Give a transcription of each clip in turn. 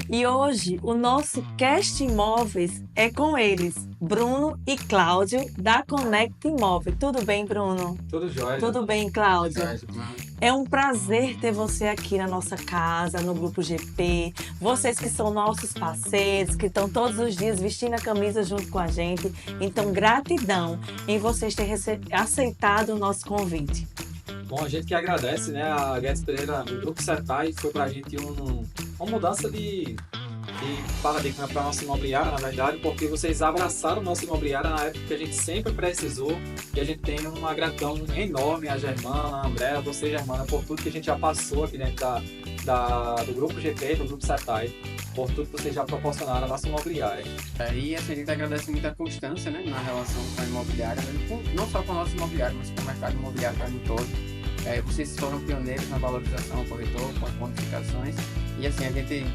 E hoje o nosso Cast Imóveis é com eles, Bruno e Cláudio, da Conect Imóvel. Tudo bem, Bruno? Tudo jóia. Tudo bem, Cláudio? Jóia. É um prazer ter você aqui na nossa casa, no Grupo GP. Vocês que são nossos parceiros, que estão todos os dias vestindo a camisa junto com a gente. Então, gratidão em vocês terem aceitado o nosso convite. Bom, a gente que agradece, né? A Guedes Pereira, o Grupo Setai, foi para a gente uma mudança de paradigma para a nossa imobiliária, na verdade, porque vocês abraçaram a nossa imobiliária na época que a gente sempre precisou, e a gente tem uma gratidão enorme a Germana, a Andréa, você, Germana, por tudo que a gente já passou aqui dentro do Grupo GP, do Grupo Setai, por tudo que vocês já proporcionaram à nossa imobiliária. E assim, a gente agradece muito a constância, né, na relação com a imobiliária, não só com a nossa imobiliária, mas com o mercado imobiliário como um todo. Vocês foram pioneiros na valorização do corretor, com as bonificações. E assim,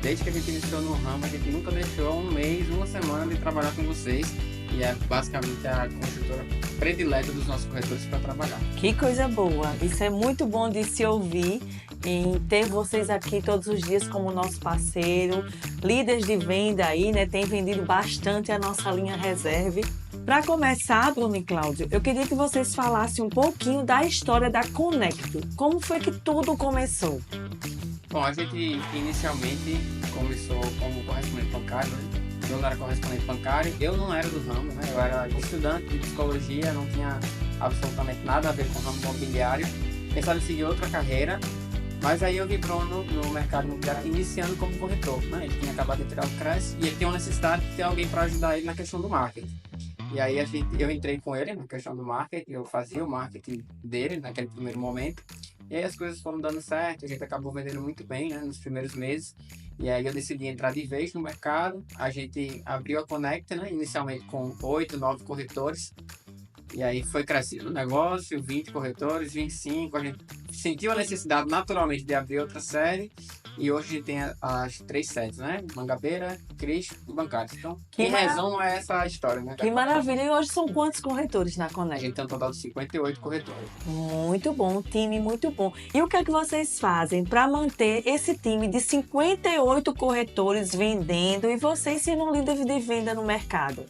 desde que a gente iniciou no ramo, a gente nunca deixou um mês, uma semana de trabalhar com vocês. E é basicamente a construtora predileta dos nossos corretores para trabalhar. Que coisa boa! Isso é muito bom de se ouvir, em ter vocês aqui todos os dias como nosso parceiro, líderes de venda aí, né? Tem vendido bastante a nossa linha reserve. Para começar, Bruno e Cláudio, eu queria que vocês falassem um pouquinho da história da Conect. Como foi que tudo começou? Bom, a gente inicialmente começou como correspondente bancário, né? Eu não era correspondente bancário, eu não era do ramo, né? Eu era estudante de psicologia, não tinha absolutamente nada a ver com o ramo imobiliário. Pensava em seguir outra carreira, mas aí eu vi Bruno no mercado imobiliário iniciando como corretor, né? Ele tinha acabado de tirar o CRES e ele tinha uma necessidade de ter alguém para ajudar ele na questão do marketing. E aí eu entrei com ele na questão do marketing, eu fazia o marketing dele naquele primeiro momento. E aí as coisas foram dando certo, a gente acabou vendendo muito bem, né, nos primeiros meses. E aí eu decidi entrar de vez no mercado. A gente abriu a Conect, né, inicialmente com 8, 9 corretores. E aí foi crescendo o negócio, 20 corretores, 25. A gente sentiu a necessidade naturalmente de abrir outra série. E hoje a gente tem as 3 sedes, né? Mangabeira, Cristo e Bancários. Então, em resumo, é essa a história, né? Que maravilha! E hoje são quantos corretores na A Conect? gente tem um total de 58 corretores. Muito bom, um time muito bom. E o que é que vocês fazem para manter esse time de 58 corretores vendendo e vocês sendo um líder de venda no mercado?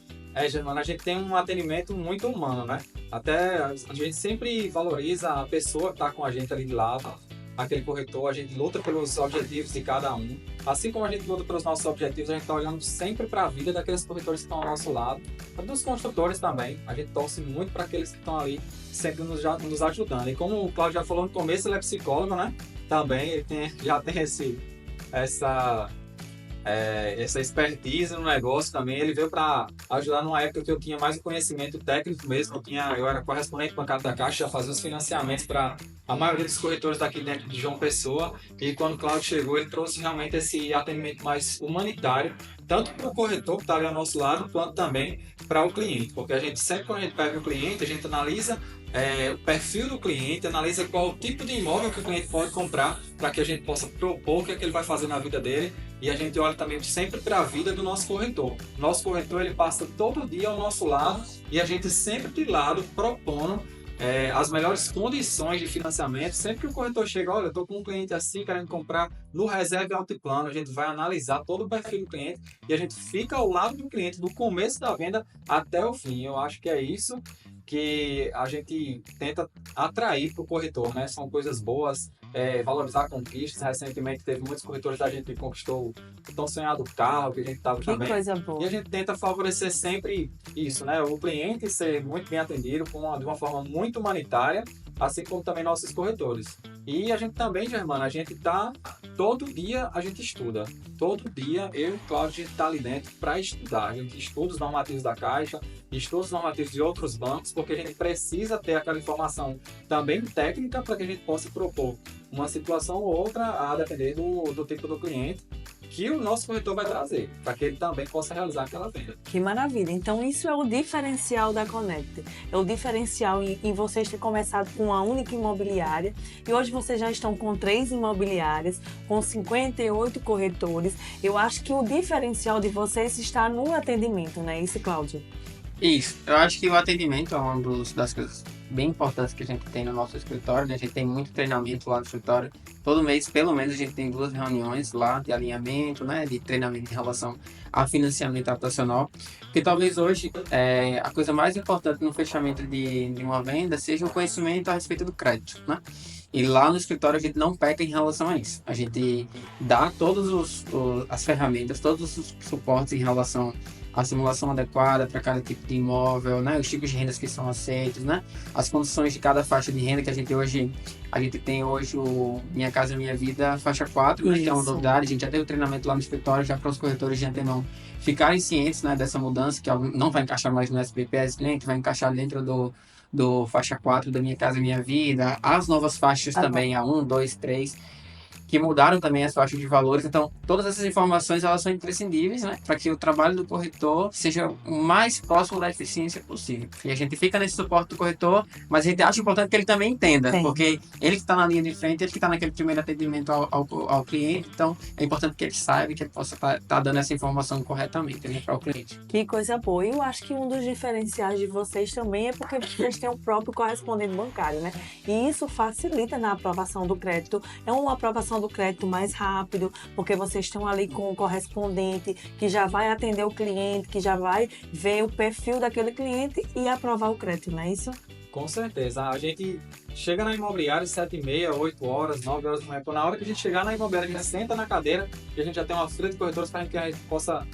Germana, a gente tem um atendimento muito humano, né? Até a gente sempre valoriza a pessoa que está com a gente ali de lado. Aquele corretor, a gente luta pelos objetivos de cada um. Assim como a gente luta pelos nossos objetivos, a gente está olhando sempre para a vida daqueles corretores que estão ao nosso lado, dos construtores também. A gente torce muito para aqueles que estão ali sempre nos ajudando. E como o Cláudio já falou no começo, ele é psicólogo, né? Também ele já tem essa expertise no negócio também. Ele veio para ajudar numa época que eu tinha mais o conhecimento técnico mesmo. Eu era correspondente bancário da Caixa, já fazia os financiamentos para a maioria dos corretores daqui dentro de João Pessoa. E quando o Cláudio chegou, ele trouxe realmente esse atendimento mais humanitário, tanto para o corretor que está ali ao nosso lado, quanto também para o cliente. Porque a gente sempre, quando a gente pega o cliente, a gente analisa o perfil do cliente, analisa qual o tipo de imóvel que o cliente pode comprar para que a gente possa propor o que é que ele vai fazer na vida dele. E a gente olha também sempre para a vida do nosso corretor. Nosso corretor, ele passa todo dia ao nosso lado e a gente sempre de lado propondo as melhores condições de financiamento. Sempre que o corretor chega, olha, eu estou com um cliente assim, querendo comprar no reserva altiplano, a gente vai analisar todo o perfil do cliente e a gente fica ao lado do cliente do começo da venda até o fim. Eu acho que é isso que a gente tenta atrair para o corretor, né? São coisas boas, valorizar conquistas. Recentemente teve muitos corretores da gente que conquistou o tão sonhado carro que a gente estava também. Que coisa boa! E a gente tenta favorecer sempre isso, né? O cliente ser muito bem atendido de uma forma muito humanitária, assim como também nossos corretores. E a gente também, Germana, a gente tá todo dia, a gente estuda. Todo dia, eu e o Cláudio, a gente está ali dentro para estudar. A gente estuda os normativos da Caixa, estuda os normativos de outros bancos, porque a gente precisa ter aquela informação também técnica para que a gente possa propor uma situação ou outra, a depender do tipo do cliente, que o nosso corretor vai trazer, para que ele também possa realizar aquela venda. Que maravilha! Então isso é o diferencial da Conect. É o diferencial em vocês ter começado com uma única imobiliária e hoje vocês já estão com 3 imobiliárias, com 58 corretores. Eu acho que o diferencial de vocês está no atendimento, não é isso, Cláudio? Isso, eu acho que o atendimento é das coisas bem importantes que a gente tem no nosso escritório, né? A gente tem muito treinamento lá no escritório. Todo mês, pelo menos, a gente tem 2 reuniões lá de alinhamento, né? De treinamento em relação a financiamento habitacional. Porque talvez hoje a coisa mais importante no fechamento de uma venda seja o conhecimento a respeito do crédito, né? E lá no escritório a gente não peca em relação a isso. A gente dá todas as ferramentas, todos os suportes em relação à simulação adequada para cada tipo de imóvel, né? Os tipos de rendas que são aceitos, né? As condições de cada faixa de renda que a gente tem hoje o Minha Casa Minha Vida faixa 4, né? Que é uma novidade. A gente já teve o treinamento lá no escritório, já para os corretores de antemão ficarem cientes, né, dessa mudança, que não vai encaixar mais no SBPS cliente, vai encaixar dentro do faixa 4 da Minha Casa Minha Vida, as novas faixas também, a 1, 2, 3, que mudaram também as faixas de valores. Então, todas essas informações elas são imprescindíveis, né, para que o trabalho do corretor seja o mais próximo da eficiência possível. E a gente fica nesse suporte do corretor, mas a gente acha importante que ele também entenda, porque ele que está na linha de frente, ele que está naquele primeiro atendimento ao cliente, então é importante que ele saiba que ele possa estar dando essa informação corretamente, né, para o cliente. Que coisa boa. E eu acho que um dos diferenciais de vocês também é porque vocês têm o próprio correspondente bancário, né? E isso facilita na aprovação do crédito. É uma aprovação do crédito mais rápido, porque vocês estão ali com o correspondente que já vai atender o cliente, que já vai ver o perfil daquele cliente e aprovar o crédito, não é isso? Com certeza. A gente chega na imobiliária 7h30, 8 horas, 9 horas da manhã. Na hora que a gente chegar na imobiliária, a gente senta na cadeira e a gente já tem uma fila de corretores para que a gente possa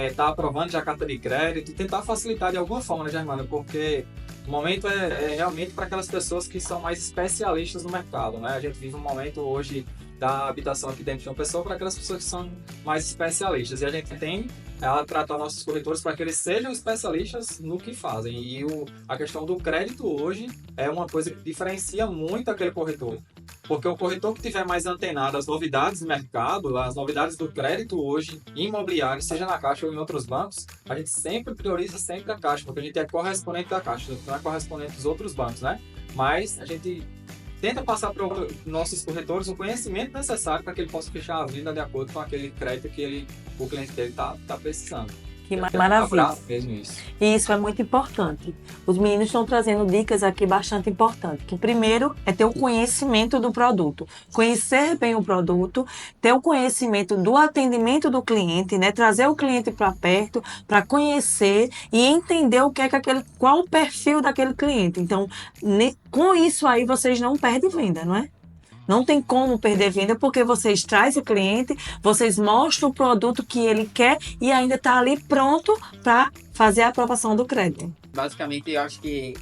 estar aprovando já a carta de crédito e tentar facilitar de alguma forma, né, Germana? Porque o momento é realmente para aquelas pessoas que são mais especialistas no mercado, né? A gente vive um momento hoje da habitação aqui dentro de uma pessoa para aquelas pessoas que são mais especialistas. E a gente tem a tratar nossos corretores para que eles sejam especialistas no que fazem. E a questão do crédito hoje é uma coisa que diferencia muito aquele corretor. Porque o corretor que tiver mais antenado às novidades do mercado, as novidades do crédito hoje, imobiliário, seja na Caixa ou em outros bancos, a gente sempre prioriza sempre a Caixa, porque a gente é correspondente da Caixa, não é correspondente dos outros bancos, né? Mas a gente tenta passar para os nossos corretores o conhecimento necessário para que ele possa fechar a venda de acordo com aquele crédito que o cliente dele está precisando. Que maravilha. Mesmo isso. E isso é muito importante. Os meninos estão trazendo dicas aqui bastante importantes. Que o primeiro é ter o conhecimento do produto. Conhecer bem o produto, ter o conhecimento do atendimento do cliente, né? Trazer o cliente para perto, para conhecer e entender o que é qual o perfil daquele cliente. Então, com isso aí, vocês não perdem venda, não é? Não tem como perder venda porque vocês trazem o cliente, vocês mostram o produto que ele quer e ainda está ali pronto para fazer a aprovação do crédito. Basicamente, eu acho que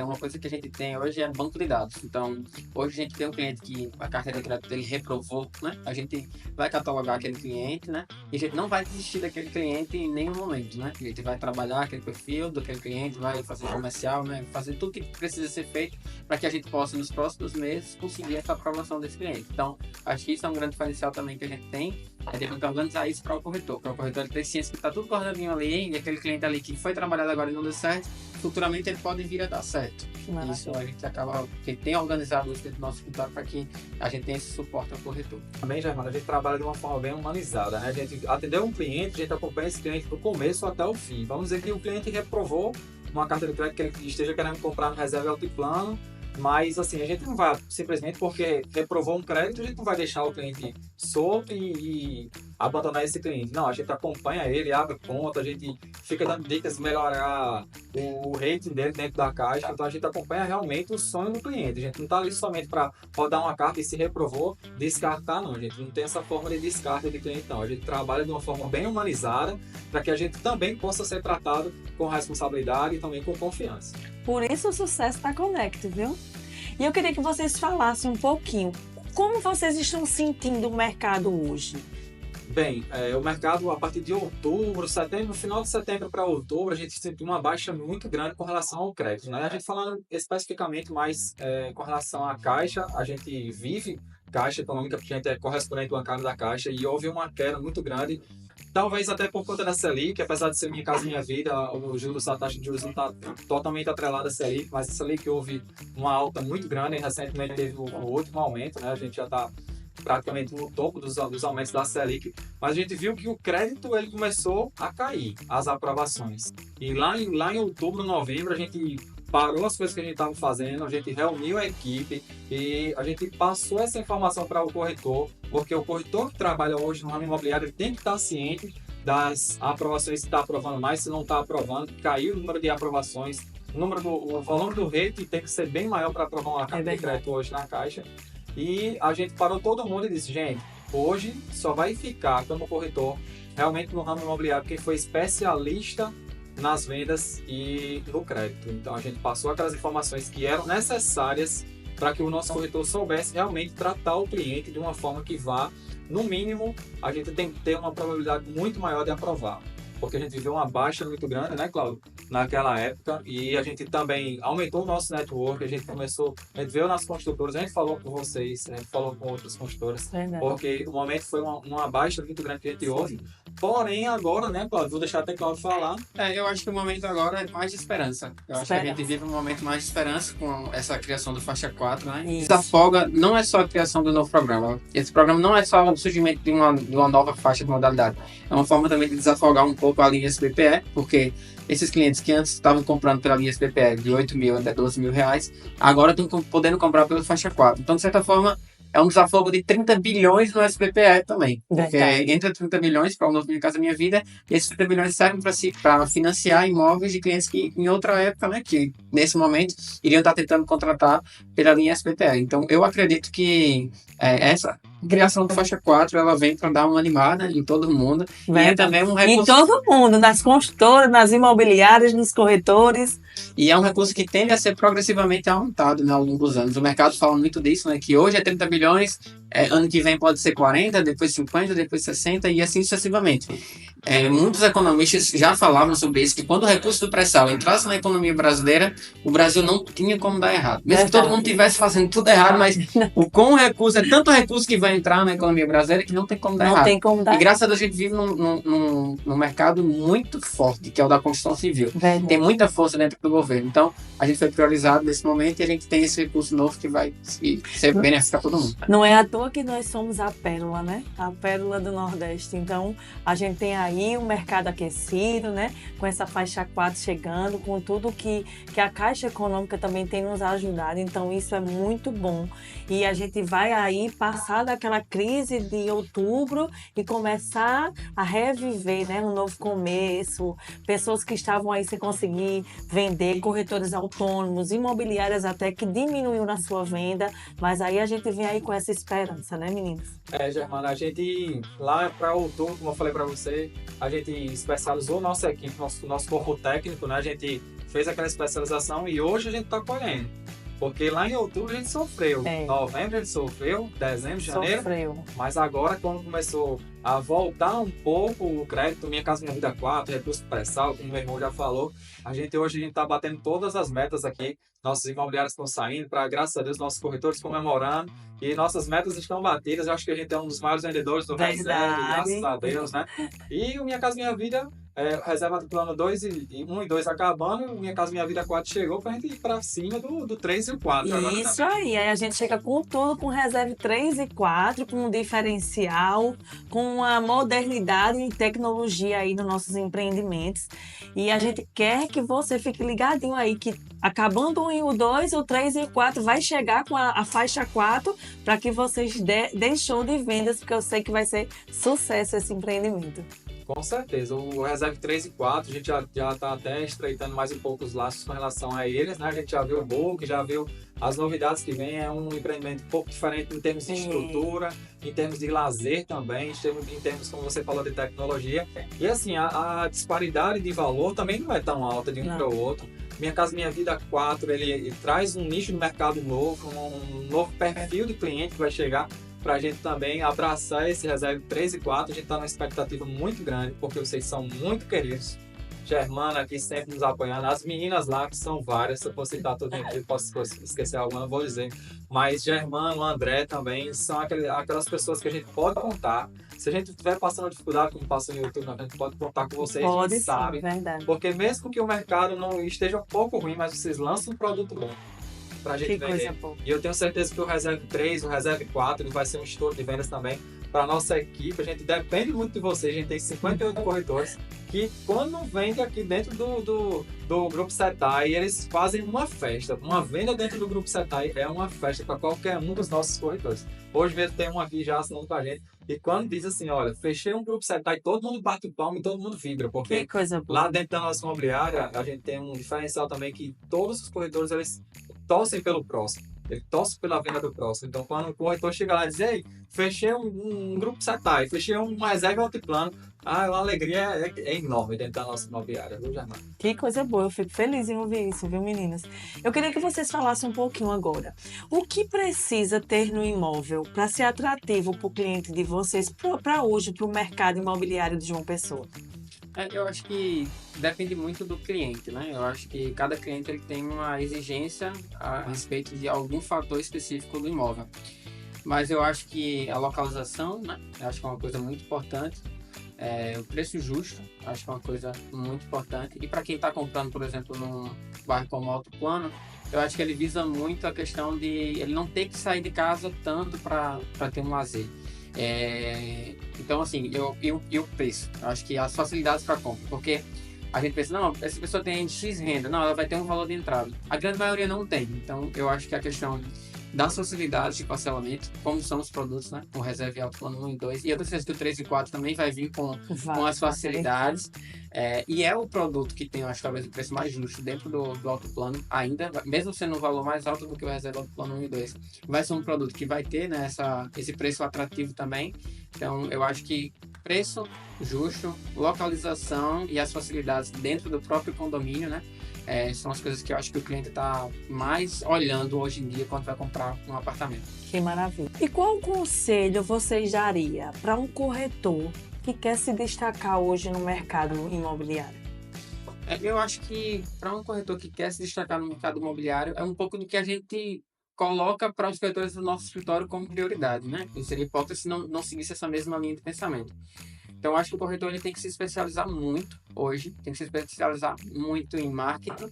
uma coisa que a gente tem hoje é banco de dados. Então, hoje a gente tem um cliente que a carteira de crédito dele reprovou, né? A gente vai catalogar aquele cliente, né? E a gente não vai desistir daquele cliente em nenhum momento, né? A gente vai trabalhar aquele perfil daquele cliente, vai fazer comercial, né? Fazer tudo que precisa ser feito para que a gente possa, nos próximos meses, conseguir essa aprovação desse cliente. Então, acho que isso é um grande diferencial também que a gente tem. É de organizar isso para o corretor. Para o corretor ele ter ciência que está tudo guardadinho ali e aquele cliente ali que foi trabalhado agora e não deu certo, futuramente ele pode vir a dar certo. Isso a gente acaba, que tem organizado isso dentro do nosso escritório para que a gente tenha esse suporte ao corretor. Também, Germana, a gente trabalha de uma forma bem humanizada, né? A gente atendeu um cliente, a gente acompanha esse cliente do começo até o fim. Vamos dizer que o cliente reprovou uma carta de crédito que ele esteja querendo comprar no reserva altiplano, mas assim, a gente não vai simplesmente porque reprovou um crédito, a gente não vai deixar o cliente solto e abandonar esse cliente. Não, a gente acompanha ele, abre conta, a gente fica dando dicas de melhorar o rating dele dentro da Caixa. Então a gente acompanha realmente o sonho do cliente. A gente não está ali somente para rodar uma carta e se reprovou, descartar, não. A gente não tem essa forma de descarte de cliente, não. A gente trabalha de uma forma bem humanizada para que a gente também possa ser tratado com responsabilidade e também com confiança. Por isso o sucesso da Connect, viu? E eu queria que vocês falassem um pouquinho como vocês estão sentindo o mercado hoje. Bem, o mercado a partir de outubro, setembro, no final de setembro para outubro, a gente sentiu uma baixa muito grande com relação ao crédito, né? A gente falando especificamente mais com relação à Caixa, a gente vive Caixa Econômica, porque a gente é correspondente bancário da Caixa e houve uma queda muito grande, talvez até por conta da Selic, apesar de ser Minha Casa Minha Vida, a taxa de juros não está totalmente atrelada à Selic, mas a Selic houve uma alta muito grande e recentemente teve o último aumento, né? A gente já está praticamente no topo dos aumentos da Selic, mas a gente viu que o crédito ele começou a cair, as aprovações. E lá em outubro, novembro, a gente parou as coisas que a gente estava fazendo, a gente reuniu a equipe e a gente passou essa informação para o corretor, porque o corretor que trabalha hoje no ramo imobiliário ele tem que estar ciente das aprovações, se está aprovando mais, se não está aprovando, caiu o número de aprovações, o volume do rate tem que ser bem maior para aprovar uma carta de crédito hoje na Caixa. E a gente parou todo mundo e disse, gente, hoje só vai ficar como corretor realmente no ramo imobiliário quem foi especialista nas vendas e no crédito. Então a gente passou aquelas informações que eram necessárias para que o nosso corretor soubesse realmente tratar o cliente de uma forma que vá, no mínimo, a gente tem que ter uma probabilidade muito maior de aprovar. Porque a gente viveu uma baixa muito grande, né, Cláudio? Naquela época, e a gente também aumentou o nosso network, a gente veio nas construtoras, a gente falou com vocês, a gente falou com outras construtoras, porque o momento foi uma baixa muito grande que a gente houve. Porém, agora, né, Cláudio, vou deixar até Cláudio falar. Eu acho que o momento agora é mais de esperança. Eu acho que a gente vive um momento mais de esperança com essa criação do Faixa 4, né? Isso. Desafoga não é só a criação do novo programa. Esse programa não é só o surgimento de uma nova faixa de modalidade. É uma forma também de desafogar um pouco a linha SBPE, porque esses clientes que antes estavam comprando pela linha SBPE de 8 mil até 12 mil reais, agora estão podendo comprar pelo Faixa 4. Então, de certa forma, é um desafogo de 30 bilhões no SBPE também. Porque entra 30 bilhões para o novo Minha Casa Minha Vida, e esses 30 bilhões servem para financiar imóveis de clientes que, em outra época, né, que nesse momento iriam estar tentando contratar pela linha SBPE. Então, eu acredito que essa criação do Faixa 4, ela vem para dar uma animada em todo mundo. E é também um recurso... Em todo mundo, nas construtoras, nas imobiliárias, nos corretores. E é um recurso que tende a ser progressivamente aumentado, né, ao longo dos anos. O mercado fala muito disso, né, que hoje é 30 bilhões, ano que vem pode ser 40, depois 50, depois 60 e assim sucessivamente. Muitos economistas já falavam sobre isso, que quando o recurso do pré-sal entrasse na economia brasileira, o Brasil não tinha como dar errado. Mesmo que todo mundo estivesse fazendo tudo errado, mas com o recurso, é tanto recurso que vai entrar na economia brasileira que não tem como dar errado. Tem como dar. E graças a Deus a gente vive num mercado muito forte, que é o da construção civil. Tem muita força dentro do governo. Então, a gente foi priorizado nesse momento e a gente tem esse recurso novo que vai ser benéfico para todo mundo. Não é à toa que nós somos a pérola, né? A pérola do Nordeste. Então, a gente tem aí o mercado aquecido, né? Com essa faixa 4 chegando, com tudo que a Caixa Econômica também tem nos ajudado. Então, isso é muito bom. E a gente vai aí passar daquela crise de outubro e começar a reviver, né? Um novo começo. Pessoas que estavam aí sem conseguir vender, corretores autônomos, imobiliárias até que diminuiu na sua venda. Mas aí a gente vem aí com essa esperança, né, meninos? Germana, a gente lá para outubro, como eu falei para você, a gente especializou nossa equipe, nosso corpo técnico, né? A gente fez aquela especialização e hoje a gente está colhendo. Porque lá em outubro a gente sofreu, novembro a gente sofreu, dezembro, janeiro, mas agora quando começou a voltar um pouco o crédito, Minha Casa Minha Vida 4, recurso pré-sal, como meu irmão já falou, hoje a gente está batendo todas as metas aqui, nossos imobiliários estão saindo, graças a Deus, nossos corretores comemorando, e nossas metas estão batidas, eu acho que a gente é um dos maiores vendedores do reserva, graças a Deus, né? E o Minha Casa Minha Vida, reserva do plano 2 e 1 e 2 acabando, Minha Casa Minha Vida 4 chegou pra gente ir pra cima do 3 e o 4. Isso aí a gente chega com tudo, com reserva 3 e 4, com um diferencial, com uma modernidade e tecnologia aí nos nossos empreendimentos. E a gente quer que você fique ligadinho aí, que acabando o 1 e o 2, o 3 e o 4 vai chegar com a faixa 4 para que vocês deem show de vendas, porque eu sei que vai ser sucesso esse empreendimento. Com certeza, o Reserve 3 e 4, a gente já está até estreitando mais um pouco os laços com relação a eles, né? A gente já viu o book, já viu as novidades que vem, é um empreendimento um pouco diferente em termos de estrutura, em termos de lazer também, em termos, como você falou, de tecnologia. E assim, a disparidade de valor também não é tão alta de um para o outro. Minha Casa Minha Vida 4, ele traz um nicho de mercado novo, um novo perfil de cliente que vai chegar para a gente também abraçar esse Reserve 3 e 4. A gente está numa expectativa muito grande, porque vocês são muito queridos. Germana aqui sempre nos apoiando, as meninas lá, que são várias, se eu fosse citar todo mundo, posso esquecer alguma, não vou dizer. Mas Germana, o André também, são aquelas pessoas que a gente pode contar. Se a gente estiver passando dificuldade, como passa no YouTube, a gente pode contar com vocês, a gente sabe. Verdade. Porque mesmo que o mercado não esteja um pouco ruim, mas vocês lançam um produto bom pra gente vender. E eu tenho certeza que o Reserve 3, o Reserve 4, ele vai ser um estouro de vendas também, para nossa equipe, a gente depende muito de vocês, a gente tem 58 corretores que quando vende aqui dentro do Grupo Setai, eles fazem uma festa. Uma venda dentro do Grupo Setai é uma festa para qualquer um dos nossos corretores. Hoje mesmo tem um aqui já assinando com a gente. E quando diz assim, olha, fechei um Grupo Setai, todo mundo bate o palmo e todo mundo vibra. Porque Que coisa boa. lá dentro da nossa imobiliária, a gente tem um diferencial também que todos os corretores, eles torcem pelo próximo. Ele torce pela venda do próximo. Então, quando o corretor chega lá e diz, ei, fechei um Grupo Setai, fechei uma reserva altiplano, a alegria é enorme dentro da nossa imobiliária, viu, Germana? Que coisa boa, eu fico feliz em ouvir isso, viu, meninas? Eu queria que vocês falassem um pouquinho agora. O que precisa ter no imóvel para ser atrativo para o cliente de vocês, para hoje, para o mercado imobiliário de João Pessoa? Eu acho que depende muito do cliente, né? Eu acho que cada cliente ele tem uma exigência a respeito de algum fator específico do imóvel. Mas eu acho que a localização, né? Eu acho que é uma coisa muito importante. O preço justo, acho que é uma coisa muito importante. E para quem está comprando, por exemplo, num bairro como Alto Plano, eu acho que ele visa muito a questão de ele não ter que sair de casa tanto para ter um lazer. Então, assim, e o preço? Eu acho que as facilidades para compra, porque a gente pensa, não, essa pessoa tem X renda, não, ela vai ter um valor de entrada. A grande maioria não tem, então eu acho que a questão das facilidades de parcelamento, como são os produtos, né, com reserva e alto plano 1 e 2, e eu tenho certeza que o 3 e 4 também vai vir com as facilidades, e é o produto que tem, eu acho, talvez o preço mais justo dentro do alto plano, ainda, mesmo sendo um valor mais alto do que o reserva alto plano 1 e 2, vai ser um produto que vai ter, né, esse preço atrativo também. Então eu acho que preço justo, localização e as facilidades dentro do próprio condomínio, né, são as coisas que eu acho que o cliente está mais olhando hoje em dia quando vai comprar um apartamento. Que maravilha. E qual conselho vocês daria para um corretor que quer se destacar hoje no mercado imobiliário? Eu acho que para um corretor que quer se destacar no mercado imobiliário, é um pouco do que a gente coloca para os corretores do nosso escritório como prioridade, né? E seria hipócrita se não seguisse essa mesma linha de pensamento. Então, eu acho que o corretor ele tem que se especializar muito hoje, tem que se especializar muito em marketing,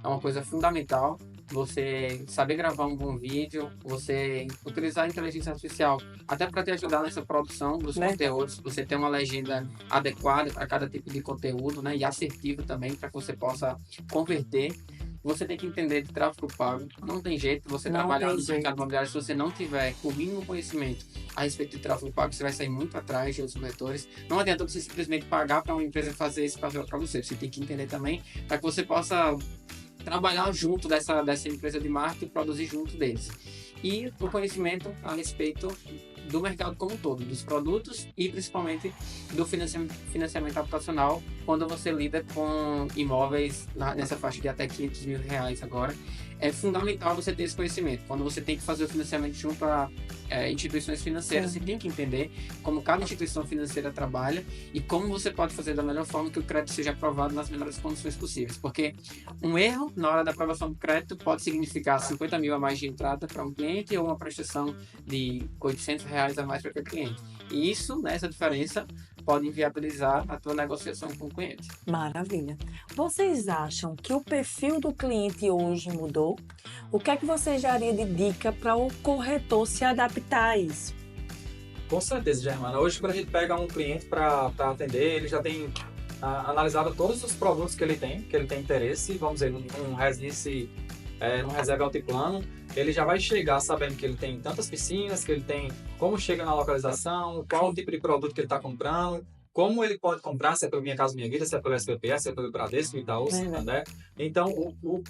é uma coisa fundamental. Você saber gravar um bom vídeo, você utilizar a inteligência artificial até para te ajudar nessa produção dos conteúdos, você ter uma legenda adequada para cada tipo de conteúdo, né? E assertiva também, para que você possa converter. Você tem que entender de tráfego pago. Não tem jeito de você trabalhar no mercado imobiliário se você não tiver o mínimo conhecimento a respeito de tráfego pago. Você vai sair muito atrás de outros corretores. Não adianta você simplesmente pagar para uma empresa fazer esse papel para você. Você tem que entender também para que você possa trabalhar junto dessa empresa de marketing e produzir junto deles. E o conhecimento a respeito do mercado como um todo, dos produtos e principalmente do financiamento habitacional, quando você lida com imóveis nessa faixa de até R$500 mil agora. É fundamental você ter esse conhecimento. Quando você tem que fazer o financiamento junto a instituições financeiras, você tem que entender como cada instituição financeira trabalha e como você pode fazer da melhor forma que o crédito seja aprovado nas melhores condições possíveis. Porque um erro na hora da aprovação do crédito pode significar 50 mil a mais de entrada para um cliente ou uma prestação de R$800 a mais para aquele cliente. E isso, né, essa diferença, pode inviabilizar a tua negociação com o cliente. Maravilha. Vocês acham que o perfil do cliente hoje mudou? O que é que vocês dariam de dica para o corretor se adaptar a isso? Com certeza, Germana. Hoje, quando a gente pega um cliente para atender, ele já tem analisado todos os produtos que ele tem interesse, vamos dizer, num reserva altiplano, ele já vai chegar sabendo que ele tem tantas piscinas, que ele tem como chega na localização, qual o tipo de produto que ele está comprando, como ele pode comprar, se é pelo Minha Casa Minha Vida, se é pelo SPPS, se é pelo Bradesco, Itaú, Santander. Então,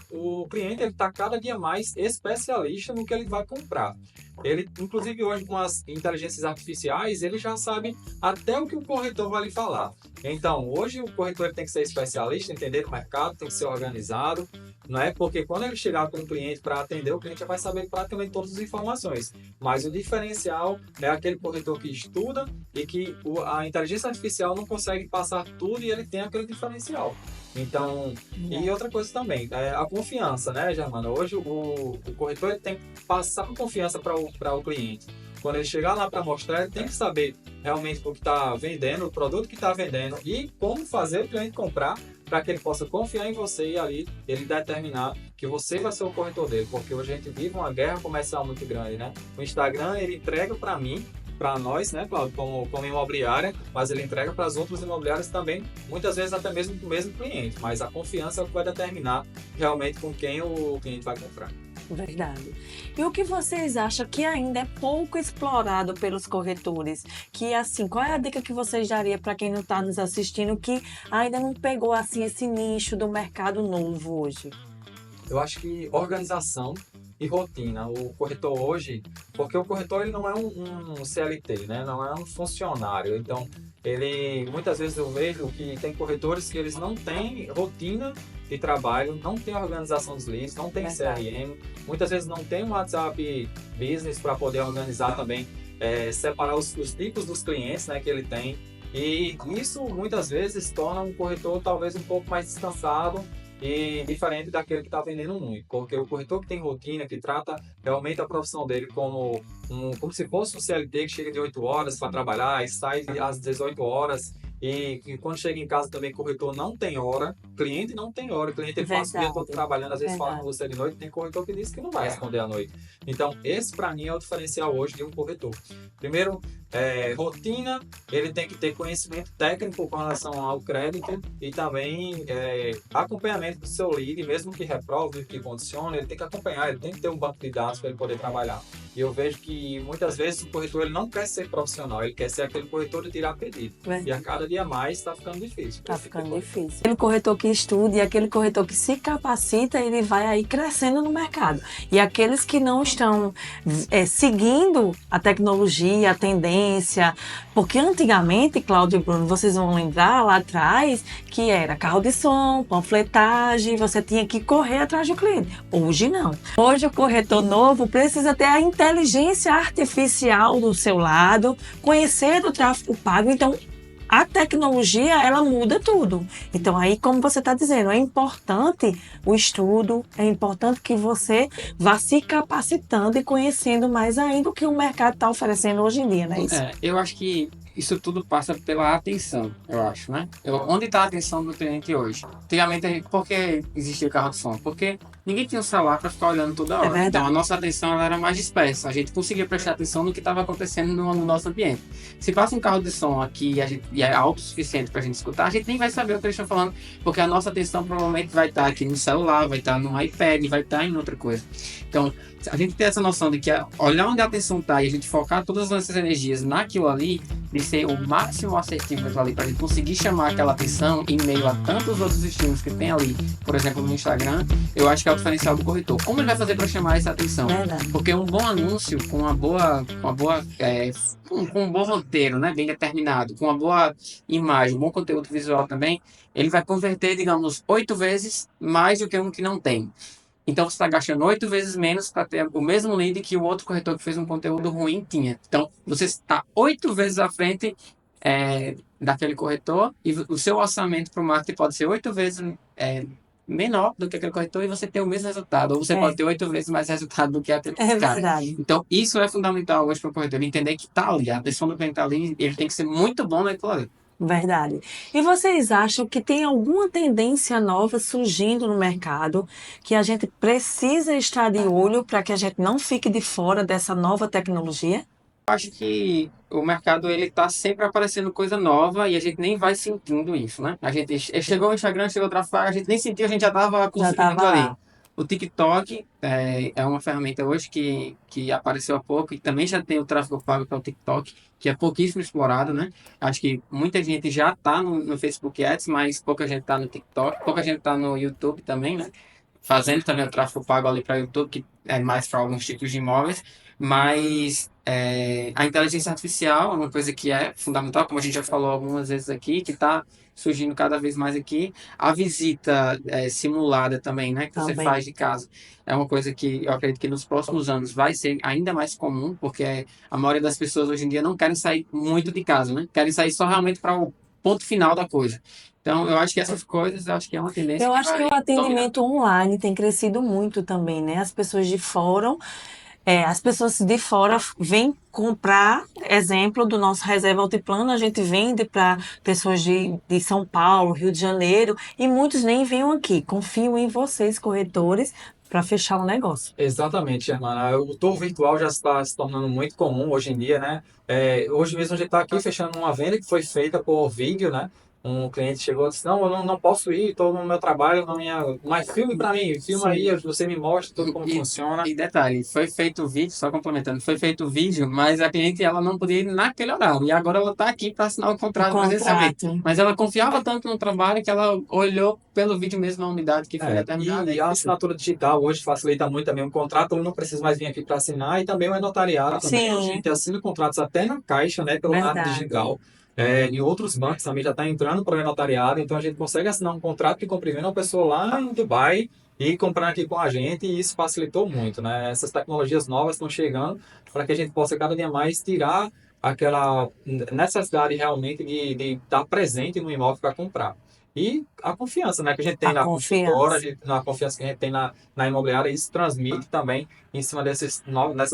o cliente está cada dia mais especialista no que ele vai comprar. Ele, inclusive hoje com as inteligências artificiais, ele já sabe até o que o corretor vai lhe falar. Então, hoje o corretor ele tem que ser especialista, entender o mercado, tem que ser organizado, não é? Porque quando ele chegar com o cliente para atender, o cliente já vai saber praticamente todas as informações. Mas o diferencial é aquele corretor que estuda e que a inteligência artificial não consegue passar tudo e ele tem aquele diferencial. Então, e outra coisa também, a confiança, né, Germana? Hoje o corretor ele tem que passar confiança para o cliente. Quando ele chegar lá para mostrar, ele tem que saber realmente o que está vendendo, o produto que está vendendo e como fazer o cliente comprar para que ele possa confiar em você e ali ele determinar que você vai ser o corretor dele. Porque hoje a gente vive uma guerra comercial muito grande, né? O Instagram, ele entrega para mim para nós, né, Claudio, como imobiliária, mas ele entrega para as outras imobiliárias também, muitas vezes até mesmo para o mesmo cliente, mas a confiança é o que vai determinar realmente com quem o cliente vai comprar. Verdade. E o que vocês acham que ainda é pouco explorado pelos corretores? Que assim, qual é a dica que vocês dariam para quem não está nos assistindo que ainda não pegou assim esse nicho do mercado novo hoje? Eu acho que organização e rotina. O corretor hoje, porque o corretor ele não é um CLT, né? Não é um funcionário. Então, muitas vezes eu vejo que tem corretores que eles não têm rotina de trabalho, não tem organização dos leads, não tem CRM, muitas vezes não tem um WhatsApp Business para poder organizar também, separar os tipos dos clientes, né, que ele tem. E isso muitas vezes torna um corretor talvez um pouco mais descansado e diferente daquele que está vendendo muito, porque o corretor que tem rotina, que trata realmente a profissão dele como se fosse um CLT que chega de 8 horas para trabalhar e sai às 18 horas, e quando chega em casa também, corretor não tem hora, cliente não tem hora, o cliente passa o dia todo trabalhando, às vezes fala com você de noite, tem corretor que diz que não vai responder à noite. Então, esse para mim é o diferencial hoje de um corretor. Primeiro, rotina, ele tem que ter conhecimento técnico com relação ao crédito e também acompanhamento do seu lead, mesmo que reprove, que condicione, ele tem que acompanhar, ele tem que ter um banco de dados para ele poder trabalhar. E eu vejo que muitas vezes o corretor ele não quer ser profissional, ele quer ser aquele corretor de tirar pedido. E a cada dia mais está ficando difícil. Está ficando difícil. Aquele corretor que estuda e aquele corretor que se capacita, ele vai aí crescendo no mercado. E aqueles que não estão seguindo a tecnologia, a tendência, porque antigamente, Cláudio e Bruno, vocês vão lembrar lá atrás que era carro de som, panfletagem, você tinha que correr atrás do cliente. Hoje não. Hoje o corretor novo precisa ter a inteligência artificial do seu lado, conhecer do tráfego pago, então a tecnologia, ela muda tudo. Então, aí, como você está dizendo, é importante o estudo, é importante que você vá se capacitando e conhecendo mais ainda o que o mercado está oferecendo hoje em dia, não é isso? Eu acho que isso tudo passa pela atenção, eu acho, né? Onde está a atenção do cliente hoje? Antigamente, por que existia o carro de som? Porque ninguém tinha um celular para ficar olhando toda hora. Então, a nossa atenção ela era mais dispersa. A gente conseguia prestar atenção no que estava acontecendo no nosso ambiente. Se passa um carro de som aqui e é autossuficiente para a gente escutar, a gente nem vai saber o que eles estão falando, porque a nossa atenção provavelmente vai estar aqui no celular, vai estar no iPad, vai estar em outra coisa. Então, a gente ter essa noção de que olhar onde a atenção está e a gente focar todas as nossas energias naquilo ali, de ser o máximo assertivo naquilo ali, para a gente conseguir chamar aquela atenção em meio a tantos outros estímulos que tem ali, por exemplo, no Instagram, eu acho que é o diferencial do corretor. Como ele vai fazer para chamar essa atenção? Porque um bom anúncio, com um bom roteiro, né, bem determinado, com uma boa imagem, um bom conteúdo visual também, ele vai converter, digamos, 8 vezes mais do que um que não tem. Então, você está gastando 8 vezes menos para ter o mesmo lead que o outro corretor que fez um conteúdo ruim tinha. Então, você está 8 vezes à frente daquele corretor e o seu orçamento para o marketing pode ser 8 vezes menor do que aquele corretor e você tem o mesmo resultado. Ou você pode ter 8 vezes mais resultado do que aquele cara. Verdade. Então, isso é fundamental hoje para o corretor. Ele entender que está ali, a atenção do cliente está ali, ele tem que ser muito bom naquilo ali. Verdade. E vocês acham que tem alguma tendência nova surgindo no mercado que a gente precisa estar de olho para que a gente não fique de fora dessa nova tecnologia? Acho que o mercado ele tá sempre aparecendo coisa nova e a gente nem vai sentindo isso, né? A gente chegou o Instagram, chegou o tráfego, a gente nem sentiu, a gente já estava consumindo ali. O TikTok é uma ferramenta hoje que apareceu há pouco e também já tem o tráfego pago para o TikTok, que é pouquíssimo explorado, né? Acho que muita gente já está no Facebook Ads, mas pouca gente está no TikTok, pouca gente está no YouTube também, né? Fazendo também o tráfego pago ali para o YouTube, que é mais para alguns tipos de imóveis, mas a inteligência artificial é uma coisa que é fundamental, como a gente já falou algumas vezes aqui, que está surgindo cada vez mais aqui. A visita simulada também, né, que você faz de casa, é uma coisa que eu acredito que nos próximos anos vai ser ainda mais comum, porque a maioria das pessoas hoje em dia não querem sair muito de casa, né? Querem sair só realmente para o ponto final da coisa. Então, eu acho que essas coisas, eu acho que é uma tendência. Eu acho que o atendimento online tem crescido muito também, né? As pessoas de fora vêm comprar, exemplo do nosso Reserva Altiplano, a gente vende para pessoas de São Paulo, Rio de Janeiro, e muitos nem vêm aqui. Confiam em vocês, corretores, para fechar um negócio. Exatamente, Germana. O tour virtual já está se tornando muito comum hoje em dia, né? Hoje mesmo a gente está aqui fechando uma venda que foi feita por vídeo, né? Um cliente chegou e disse, não, eu não posso ir, estou no meu trabalho, na minha... mas filme para mim, filma Sim. aí, você me mostra tudo como funciona. E detalhe, foi feito o vídeo, só complementando, foi feito o vídeo, mas a cliente ela não podia ir naquele horário. E agora ela está aqui para assinar o O contrato presencialmente. contrato. Mas ela confiava tanto no trabalho que ela olhou pelo vídeo mesmo na unidade que foi determinada. E a assinatura digital hoje facilita muito também o contrato, eu não preciso mais vir aqui para assinar, e também o notariado também. A Sim, gente assina contratos até na Caixa, né, pelo marco verdade. digital. Em outros bancos também já está entrando para o notariado, então a gente consegue assinar um contrato de cumprimento uma pessoa lá em Dubai e comprando aqui com a gente, e isso facilitou muito, né? Essas tecnologias novas estão chegando para que a gente possa cada dia mais tirar aquela necessidade realmente de estar presente no imóvel para comprar. E a confiança, né, que a gente tem A na construtora, confiança. na confiança que a gente tem na imobiliária, isso transmite também em cima dessas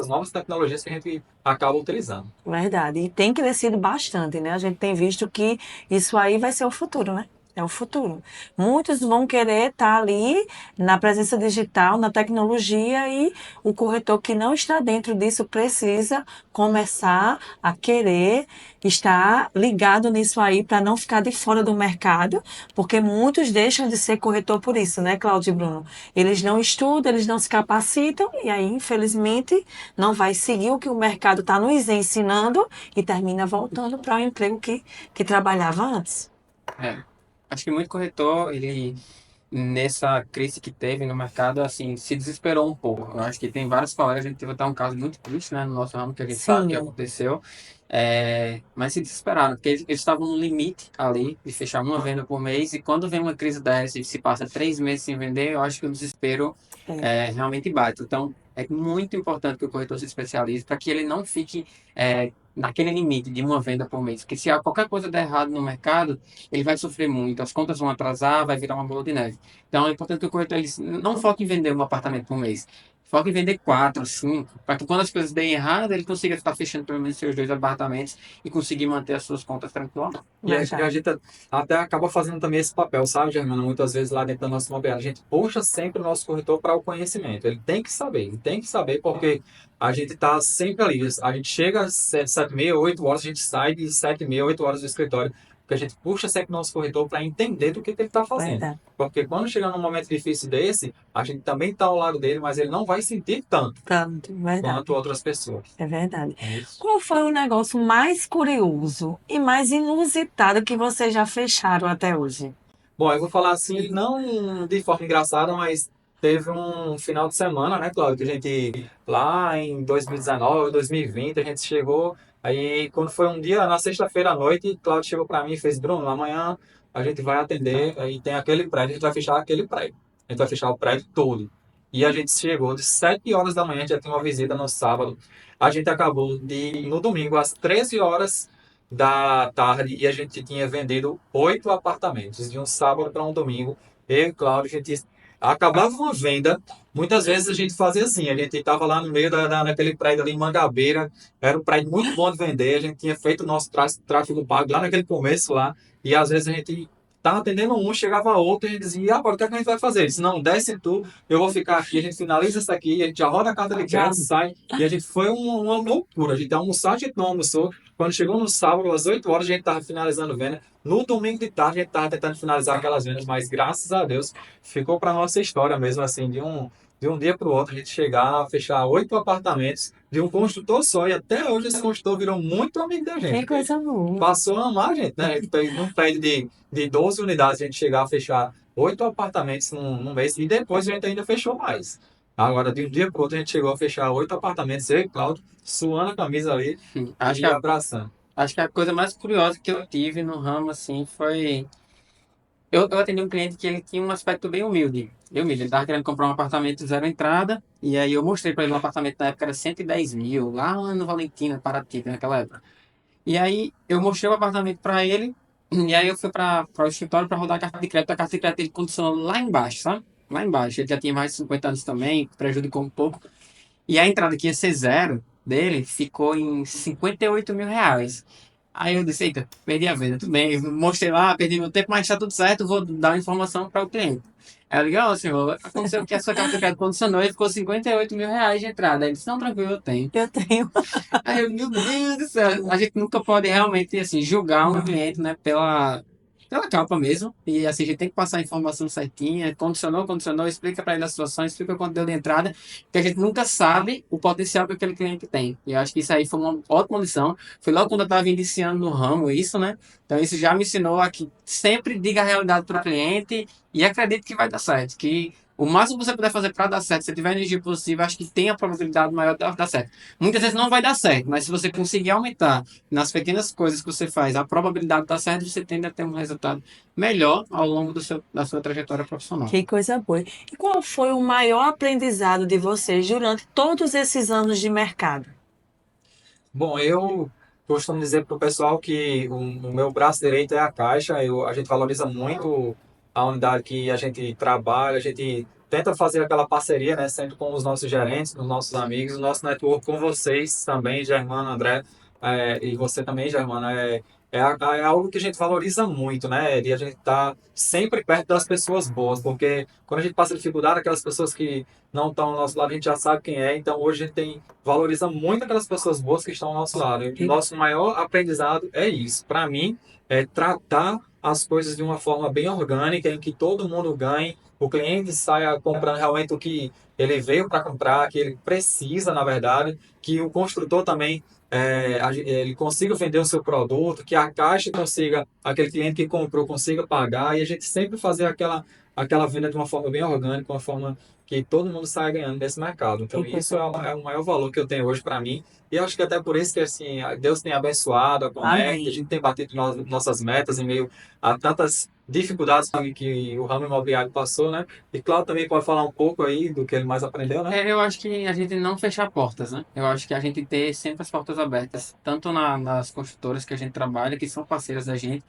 novas tecnologias que a gente acaba utilizando. Verdade. E tem crescido bastante, né? A gente tem visto que isso aí vai ser o futuro, né? É o futuro. Muitos vão querer estar ali na presença digital, na tecnologia, e o corretor que não está dentro disso precisa começar a querer estar ligado nisso aí para não ficar de fora do mercado, porque muitos deixam de ser corretor por isso, né, Cláudio e Bruno? Eles não estudam, eles não se capacitam e aí, infelizmente, não vai seguir o que o mercado está nos ensinando e termina voltando para o emprego que trabalhava antes. É. Acho que muito corretor, ele nessa crise que teve no mercado, assim, se desesperou um pouco. Eu acho que tem vários colegas, a gente teve até um caso muito triste, né, no nosso ramo, que a gente sabe que Sim, aconteceu, mas se desesperaram, porque eles estavam no limite ali, de fechar uma venda por mês, e quando vem uma crise dessa e se passa 3 meses sem vender, eu acho que o desespero é, realmente bate. Então, é muito importante que o corretor se especialize para que ele não fique naquele limite de uma venda por mês, porque se qualquer coisa der errado no mercado, ele vai sofrer muito, as contas vão atrasar, vai virar uma bola de neve. Então é importante que o corretor ele não foque em vender um apartamento por mês. Foque em vender 4, 5, para que quando as coisas deem errado, ele consiga estar fechando pelo menos seus 2 apartamentos e conseguir manter as suas contas tranquilas. E a verdade. gente até acaba fazendo também esse papel, sabe, Germana? Muitas vezes lá dentro da nossa imobiliária, a gente puxa sempre o nosso corretor para o conhecimento. Ele tem que saber, porque a gente está sempre ali. A gente chega às 7h30, 8 horas, a gente sai de 7h30, 8 horas do escritório, porque a gente puxa sempre o nosso corretor para entender do que ele está fazendo. Verdade. Porque quando chegar num momento difícil desse, a gente também está ao lado dele, mas ele não vai sentir tanto Tanto, quanto verdade. outras pessoas. É verdade. É isso. Qual foi o negócio mais curioso e mais inusitado que vocês já fecharam até hoje? Bom, eu vou falar assim, não de forma engraçada, mas teve um final de semana, né, Cláudio, que a gente, lá em 2019, 2020, a gente chegou, aí quando foi um dia, na sexta-feira à noite, Cláudio chegou para mim e fez, Bruno, amanhã a gente vai atender, aí tem aquele prédio, a gente vai fechar aquele prédio. A gente vai fechar o prédio todo. E a gente chegou de 7 horas da manhã, já tinha uma visita no sábado. A gente acabou no domingo, às 13 horas da tarde, e a gente tinha vendido 8 apartamentos de um sábado para um domingo. Eu e Cláudio, a gente acabava uma venda. Muitas vezes a gente fazia assim, a gente estava lá no meio naquele prédio ali em Mangabeira, era um prédio muito bom de vender, a gente tinha feito o nosso tráfego pago lá naquele começo lá, e às vezes a gente estava atendendo um, chegava outro, e a gente dizia, e agora o que é que a gente vai fazer? Ele disse, não, desce tu, eu vou ficar aqui, a gente finaliza isso aqui, a gente já roda a carta de Já, crédito, sai, e a gente foi uma loucura, a gente ia almoçar, a gente não almoçou, quando chegou no sábado, às 8 horas, a gente estava finalizando venda. No domingo de tarde, a gente estava tentando finalizar aquelas vendas, mas graças a Deus, ficou para nossa história mesmo, assim, de um dia para o outro, a gente chegar a fechar 8 apartamentos de um construtor só. E até hoje esse construtor virou muito amigo da gente. que coisa boa. Passou a amar a gente, né? A gente fez num prédio de 12 unidades, a gente chegar a fechar 8 apartamentos num mês, e depois a gente ainda fechou mais. Agora, de um dia para o outro, a gente chegou a fechar 8 apartamentos, eu e Cláudio, suando a camisa ali Acho que e abraçando. acho que a coisa mais curiosa que eu tive no ramo, assim, foi... Eu atendi um cliente que ele tinha um aspecto bem humilde. Ele estava querendo comprar um apartamento zero entrada, e aí eu mostrei para ele um apartamento na época era 110 mil, lá no Valentina, Paraty, naquela época. E aí eu mostrei o apartamento para ele, e aí eu fui para o escritório para rodar a carta de crédito. A carta de crédito ele condicionou lá embaixo, sabe? Lá embaixo. Ele já tinha mais de 50 anos também, prejudicou um pouco. E a entrada que ia ser zero dele ficou em 58 mil reais. Aí eu disse, eita, perdi a venda, tudo bem. Eu mostrei lá, perdi meu tempo, mas tá tudo certo, vou dar a informação para o cliente. Aí eu liguei, ó, senhor, aconteceu que a sua carta de crédito condicionou e ficou R$ 58.000 de entrada. Aí ele disse, não, tranquilo, eu tenho. Eu tenho. Aí eu, meu Deus do céu, a gente nunca pode realmente, assim, julgar um cliente, né, pela capa mesmo. E assim, a gente tem que passar a informação certinha, condicionou, explica para ele a situação, explica quanto deu de entrada, porque a gente nunca sabe o potencial que aquele cliente tem. E eu acho que isso aí foi uma ótima lição. Foi logo quando eu estava iniciando no ramo, isso, né? Então isso já me ensinou a que sempre diga a realidade para o cliente e acredite que vai dar certo, que o máximo que você puder fazer para dar certo, se tiver energia positiva, acho que tem a probabilidade maior de dar certo. Muitas vezes não vai dar certo, mas se você conseguir aumentar nas pequenas coisas que você faz, a probabilidade de dar certo, você tende a ter um resultado melhor ao longo da sua trajetória profissional. Que coisa boa. E qual foi o maior aprendizado de vocês durante todos esses anos de mercado? Bom, eu costumo dizer para o pessoal que o meu braço direito é a Caixa. A gente valoriza muito a unidade que a gente trabalha, a gente tenta fazer aquela parceria, né, sempre com os nossos gerentes, com os nossos amigos, o nosso network com vocês também, Germano, André, e você também, Germano. É algo que a gente valoriza muito, né? E a gente tá sempre perto das pessoas boas, porque quando a gente passa dificuldade, aquelas pessoas que não estão ao nosso lado, a gente já sabe quem é. Então hoje a gente valoriza muito aquelas pessoas boas que estão ao nosso lado. E o nosso maior aprendizado é isso. Para mim, é tratar as coisas de uma forma bem orgânica, em que todo mundo ganhe, o cliente saia comprando realmente o que ele veio para comprar, que ele precisa, na verdade, que o construtor também ele consiga vender o seu produto, que a Caixa consiga, aquele cliente que comprou consiga pagar, e a gente sempre fazer aquela venda de uma forma bem orgânica, uma forma que todo mundo saia ganhando nesse mercado. Então, isso é o maior valor que eu tenho hoje para mim. E acho que até por isso que assim, Deus tem abençoado a Conect, Amém. a gente tem batido nossas metas em meio a tantas dificuldades que o ramo imobiliário passou, né? E Cláudio também pode falar um pouco aí do que ele mais aprendeu, né? Eu acho que a gente não fechar portas, né? Eu acho que a gente ter sempre as portas abertas, tanto nas construtoras que a gente trabalha, que são parceiras da gente.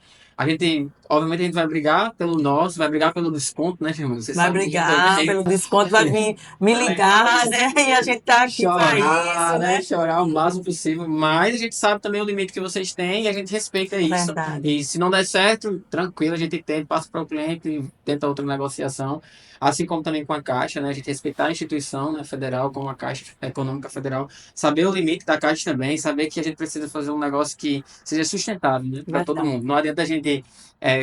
Obviamente, a gente vai brigar pelo nosso, vai brigar pelo desconto, né, irmão? Você Vai sabe disso brigar também. pelo desconto, vai vir me ligar, né? E a gente tá aqui para Chorar, isso, né? né? Chorar o máximo possível, mas a gente sabe também o limite que vocês têm e a gente respeita isso. Verdade. E se não der certo, tranquilo, a gente tenta, passa para o cliente e tenta outra negociação. Assim como também com a Caixa, né? A gente respeitar a instituição, né, federal, como a Caixa Econômica Federal, saber o limite da Caixa também, saber que a gente precisa fazer um negócio que seja sustentável, né, para todo Verdade. mundo. Não adianta a gente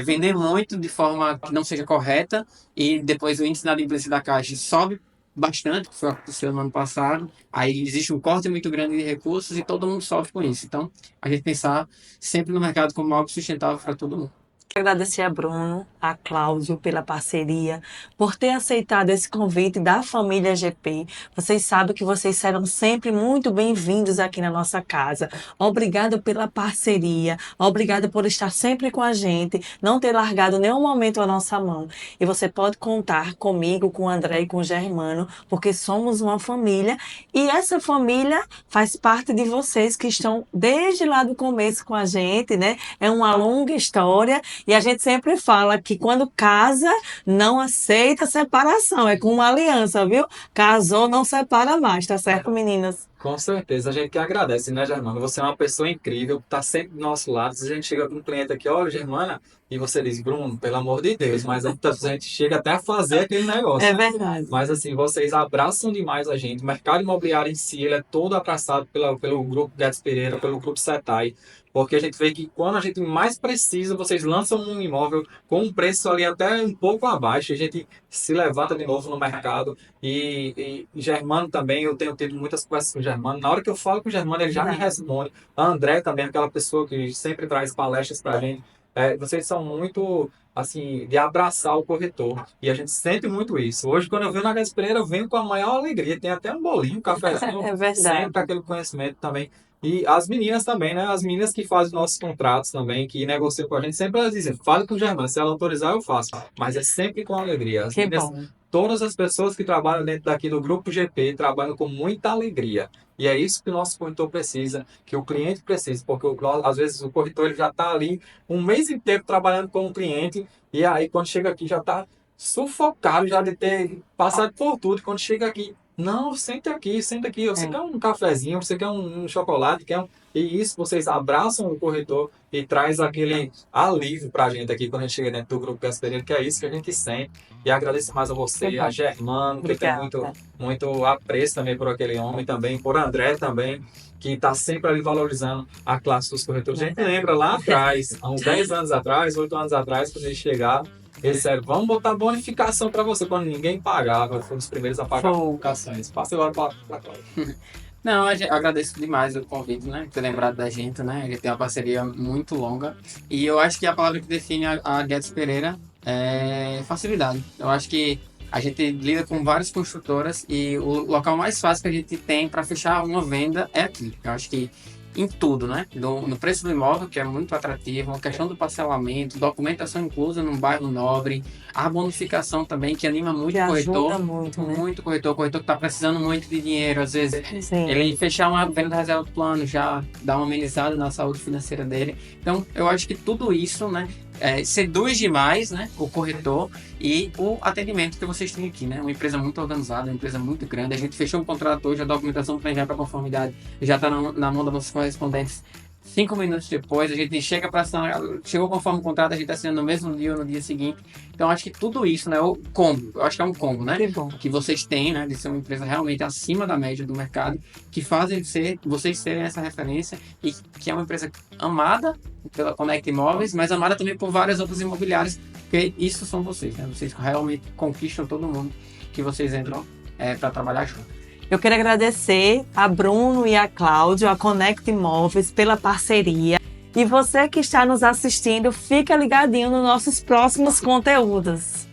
vender muito de forma que não seja correta e depois o índice de inadimplência da Caixa sobe bastante, que foi o que aconteceu no ano passado. Aí existe um corte muito grande de recursos e todo mundo sofre com isso. Então, a gente pensar sempre no mercado como algo sustentável para todo mundo. Quero agradecer a Bruno, a Cláudio pela parceria, por ter aceitado esse convite da família GP. Vocês sabem que vocês serão sempre muito bem-vindos aqui na nossa casa. Obrigado pela parceria, obrigado por estar sempre com a gente, não ter largado nenhum momento a nossa mão. E você pode contar comigo, com o André e com o Germano, porque somos uma família e essa família faz parte de vocês que estão desde lá do começo com a gente, né? É uma longa história. E a gente sempre fala que quando casa, não aceita separação, é com uma aliança, viu? Casou, não separa mais, tá certo, meninas? Com certeza, a gente que agradece, né, Germana? Você é uma pessoa incrível, tá sempre do nosso lado. Se a gente chega com um cliente aqui, olha, Germana, e você diz, Bruno, pelo amor de Deus, mas a gente chega até a fazer aquele negócio. É verdade. Mas assim, vocês abraçam demais a gente. O mercado imobiliário em si, ele é todo abraçado pelo grupo Guedes Pereira, pelo grupo Setai, porque a gente vê que quando a gente mais precisa, vocês lançam um imóvel com um preço ali até um pouco abaixo, a gente se levanta de novo no mercado. E Germano também, eu tenho tido muitas conversas com o Germano. Na hora que eu falo com o Germano, ele já me responde. A André também, aquela pessoa que sempre traz palestras pra gente. Vocês são muito, assim, de abraçar o corretor. E a gente sente muito isso. Hoje, quando eu venho na Guedes Pereira, eu venho com a maior alegria. Tem até um bolinho, um cafezinho. É verdade. Sempre aquele conhecimento também. E as meninas também, né? As meninas que fazem nossos contratos também, que negociam com a gente, sempre elas dizem, fale com o Germano, se ela autorizar, eu faço. Mas é sempre com alegria. As Que meninas, bom. todas as pessoas que trabalham dentro daqui do Grupo GP trabalham com muita alegria. E é isso que o nosso corretor precisa, que o cliente precisa, porque às vezes o corretor ele já está ali um mês inteiro trabalhando com o cliente, e aí quando chega aqui já está sufocado já de ter passado por tudo. Quando chega aqui, Não, senta aqui, senta aqui. Você quer um cafezinho, você quer um chocolate, quer um... E isso, vocês abraçam o corretor e traz aquele alívio pra gente aqui quando a gente chega dentro do Grupo Gasperini, que é isso que a gente sente. E agradeço mais a você, Que a bom. Germano, que eu tenho Obrigada. muito apreço também por aquele homem também, por André também, que está sempre ali valorizando a classe dos corretores. A gente lembra lá atrás, há uns 10 anos atrás, 8 anos atrás, quando eles chegaram, eles disseram, vamos botar bonificação para você, quando ninguém pagava, foram os primeiros a pagar Show. bonificações. Passa agora para Cláudia. Não, eu agradeço demais o convite, né? Ter lembrado da gente, né? A gente tem uma parceria muito longa. E eu acho que a palavra que define a Guedes Pereira é facilidade. Eu acho que a gente lida com várias construtoras e o local mais fácil que a gente tem para fechar uma venda é aqui. Eu acho que em tudo, né? No preço do imóvel, que é muito atrativo, a questão do parcelamento, documentação inclusa num bairro nobre, a bonificação também, que anima muito Que o corretor. ajuda muito, né? Muito corretor que está precisando muito de dinheiro, às vezes Sim. ele fechar uma venda da reserva do plano já dá uma amenizada na saúde financeira dele. Então, eu acho que tudo isso, né, seduz demais, né, o corretor e o atendimento que vocês têm aqui, né? Uma empresa muito organizada, uma empresa muito grande. A gente fechou um contrato hoje, a documentação para enviar para conformidade já está na mão dos correspondentes. 5 minutos depois, a gente chega para assinar, chegou conforme o contrato, a gente está assinando no mesmo dia ou no dia seguinte. Então, acho que tudo isso, né, o combo, eu acho que é um combo, né? Que bom. Que vocês têm, né, de ser uma empresa realmente acima da média do mercado, que fazem vocês serem essa referência e que é uma empresa amada pela Conecta Imóveis, mas amada também por várias outras imobiliárias, porque isso são vocês, né? Vocês realmente conquistam todo mundo que vocês entram para trabalhar junto. Eu quero agradecer a Bruno e a Cláudio, a Conecta Imóveis, pela parceria. E você que está nos assistindo, fica ligadinho nos nossos próximos conteúdos.